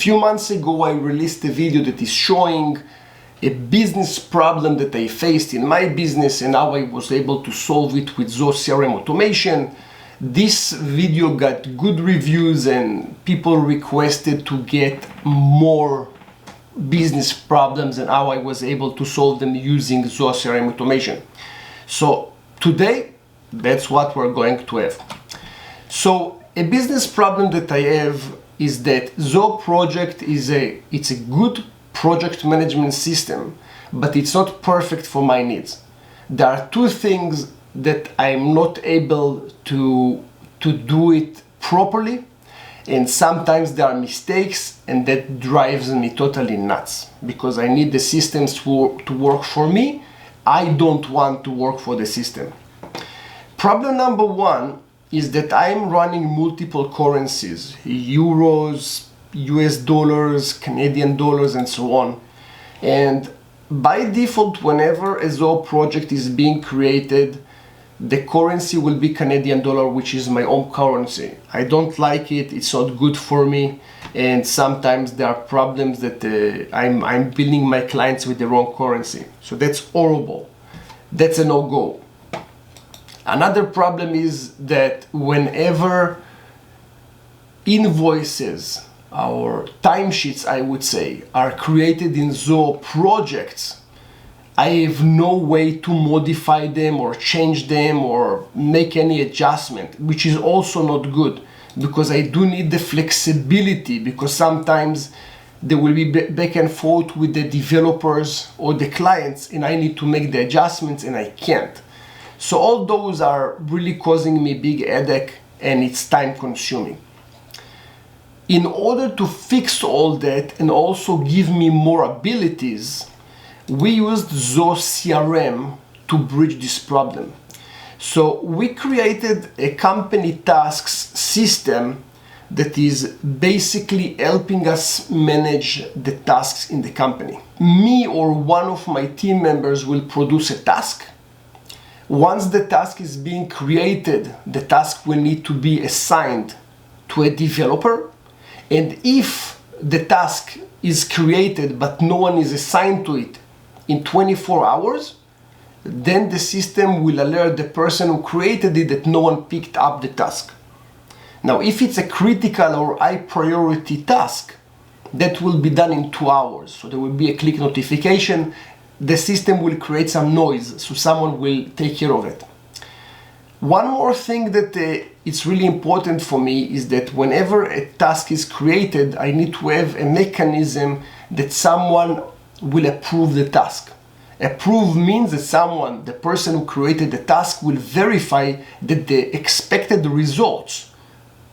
few months ago I released a video that is showing a business problem that I faced in my business and how I was able to solve it with Zoho CRM automation. This video got good reviews and people requested to get more business problems and how I was able to solve them using Zoho CRM automation. So today, that's what we're going to have. So a business problem that I have is that Zoho Project it's a good project management system, but it's not perfect for my needs. There are two things that I'm not able to do it properly, and sometimes there are mistakes, and that drives me totally nuts because I need the systems to work for me. I don't want to work for the system. Problem number one is that I'm running multiple currencies, euros, US dollars, Canadian dollars, and so on. And by default, whenever a Zoho project is being created, the currency will be Canadian dollar, which is my own currency. I don't like it, it's not good for me, and sometimes there are problems that I'm billing my clients with the wrong currency. So that's horrible. That's a no-go. Another problem is that whenever invoices or timesheets, I would say, are created in Zoho projects, I have no way to modify them or change them or make any adjustment, which is also not good because I do need the flexibility, because sometimes there will be back and forth with the developers or the clients and I need to make the adjustments and I can't. So all those are really causing me big headache and it's time consuming. In order to fix all that and also give me more abilities, we used Zoho CRM to bridge this problem. So we created a company tasks system that is basically helping us manage the tasks in the company. Me or one of my team members will produce a task. Once the task is being created, the task will need to be assigned to a developer. And if the task is created but no one is assigned to it in 24 hours, then the system will alert the person who created it that no one picked up the task. Now, if it's a critical or high priority task, that will be done in 2 hours. So there will be a click notification, the system will create some noise, so someone will take care of it. One more thing that it's really important for me is that whenever a task is created, I need to have a mechanism that someone will approve the task. Approve means that someone, the person who created the task, will verify that the expected results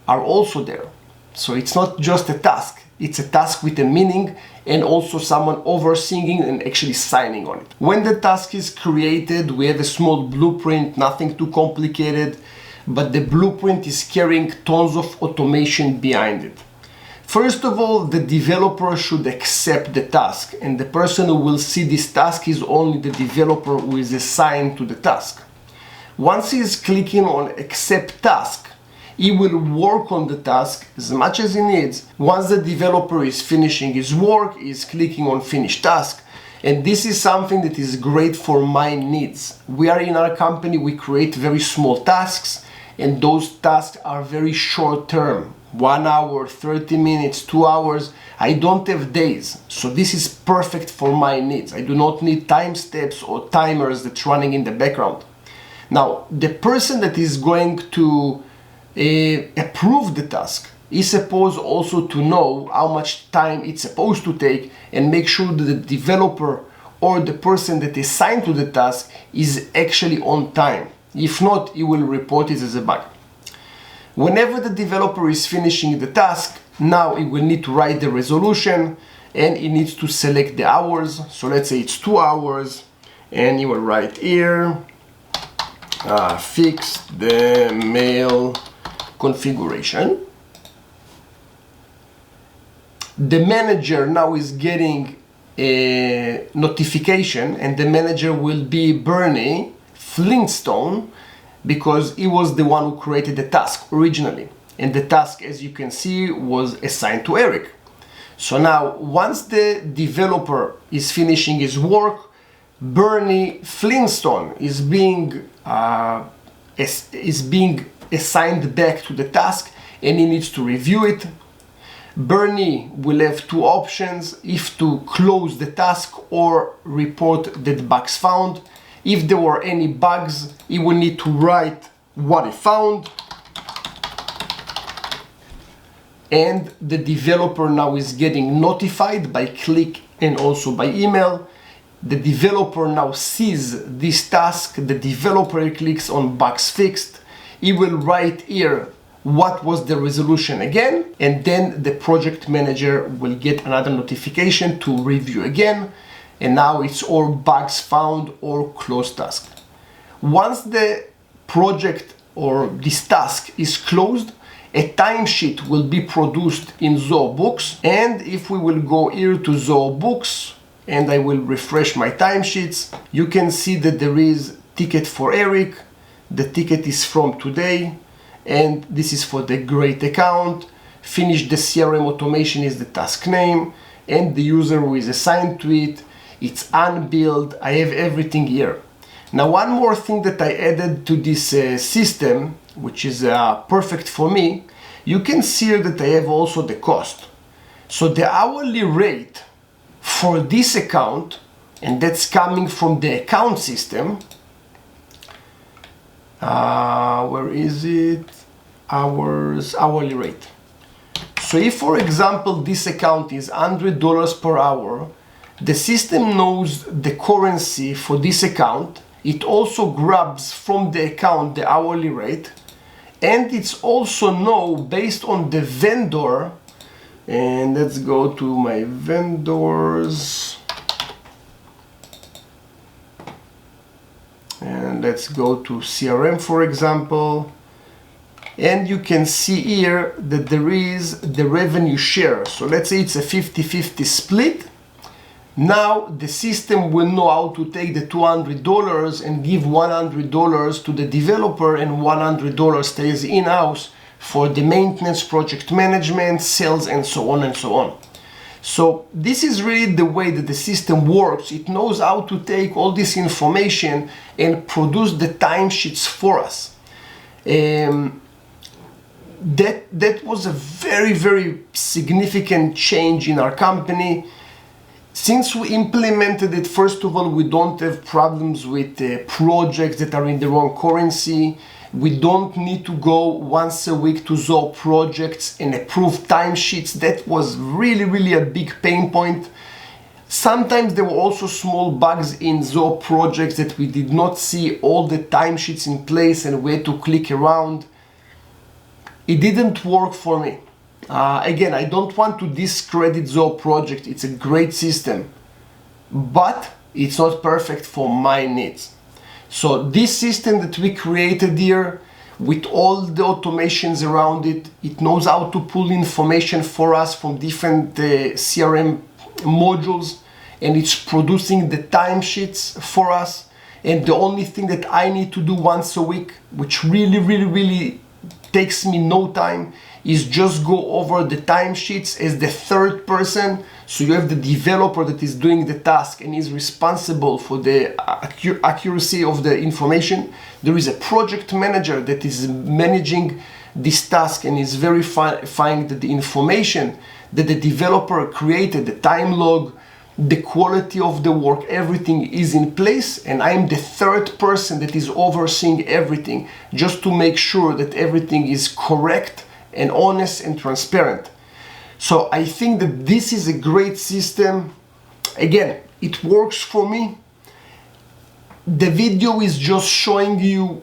are also there. So it's not just a task, it's a task with a meaning and also someone overseeing and actually signing on it. When the task is created, we have a small blueprint, nothing too complicated, but the blueprint is carrying tons of automation behind it. First of all, the developer should accept the task, and the person who will see this task is only the developer who is assigned to the task. Once he is clicking on accept task, he will work on the task as much as he needs. Once the developer is finishing his work, he is clicking on finish task. And this is something that is great for my needs. We are in our company, we create very small tasks, and those tasks are very short term. 1 hour, 30 minutes, 2 hours. I don't have days. So this is perfect for my needs. I do not need time steps or timers that's running in the background. Now, the person that is going to approve the task is supposed also to know how much time it's supposed to take and make sure that the developer or the person that is assigned to the task is actually on time. If not, he will report it as a bug. Whenever the developer is finishing the task, now he will need to write the resolution and he needs to select the hours. So let's say it's 2 hours and he will write here, fix the mail configuration. The manager now is getting a notification and the manager will be Bernie Flintstone, because he was the one who created the task originally. And the task, as you can see, was assigned to Eric. So now, once the developer is finishing his work, Bernie Flintstone is being assigned back to the task, and he needs to review it. Bernie will have two options: if to close the task or report that bugs found. If there were any bugs, he will need to write what he found. And the developer now is getting notified by click and also by email. The developer now sees this task. The developer clicks on bugs fixed. He will write here what was the resolution again, and then the project manager will get another notification to review again, and now it's all bugs found or closed task. Once the project or this task is closed, a timesheet will be produced in Zoho Books, and if we will go here to Zoho Books and I will refresh my timesheets, you can see that there is ticket for Eric. The ticket is from today, and this is for the great account. Finish the CRM automation is the task name, and the user who is assigned to it. It's unbilled. I have everything here. Now, one more thing that I added to this system, which is perfect for me, you can see here that I have also the cost. So the hourly rate for this account, and that's coming from the account system. Where is it? Hourly rate. So if, for example, this account is $100 per hour, the system knows the currency for this account. It also grabs from the account the hourly rate, and it's also know based on the vendor. And let's go to my vendors, and let's go to CRM, for example, and you can see here that there is the revenue share. So let's say it's a 50-50 split. Now the system will know how to take the $200 and give $100 to the developer, and $100 stays in-house for the maintenance, project management, sales, and so on and so on. So this is really the way that the system works. It knows how to take all this information and produce the timesheets for us. That was a very, very significant change in our company. Since we implemented it, first of all, we don't have problems with projects that are in the wrong currency. We don't need to go once a week to Zoho projects and approve timesheets. That was really, really a big pain point. Sometimes there were also small bugs in Zoho projects that we did not see all the timesheets in place and we had to click around. It didn't work for me. Again, I don't want to discredit Zoho project. It's a great system, but it's not perfect for my needs. So this system that we created here, with all the automations around it, it knows how to pull information for us from different CRM modules, and it's producing the timesheets for us. And the only thing that I need to do once a week, which really takes me no time, is just go over the timesheets as the third person. So you have the developer that is doing the task and is responsible for the accuracy of the information. There is a project manager that is managing this task and is verifying that the information that the developer created, the time log, the quality of the work, everything is in place, and I am the third person that is overseeing everything, just to make sure that everything is correct and honest and transparent. So I think that this is a great system. Again, it works for me. The video is just showing you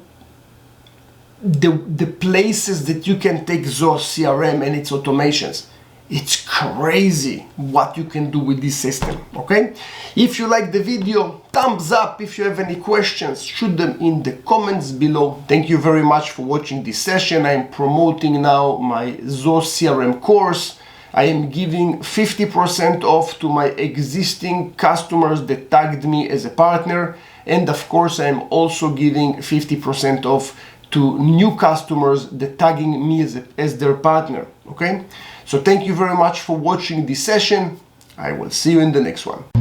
the places that you can take Zoho CRM and its automations. It's crazy what you can do with this system, okay? If you like the video, thumbs up. If you have any questions, shoot them in the comments below. Thank you very much for watching this session. I'm promoting now my Zoho CRM course. I am giving 50% off to my existing customers that tagged me as a partner. And of course, I'm also giving 50% off to new customers that tagging me as their partner. Okay? So thank you very much for watching this session. I will see you in the next one.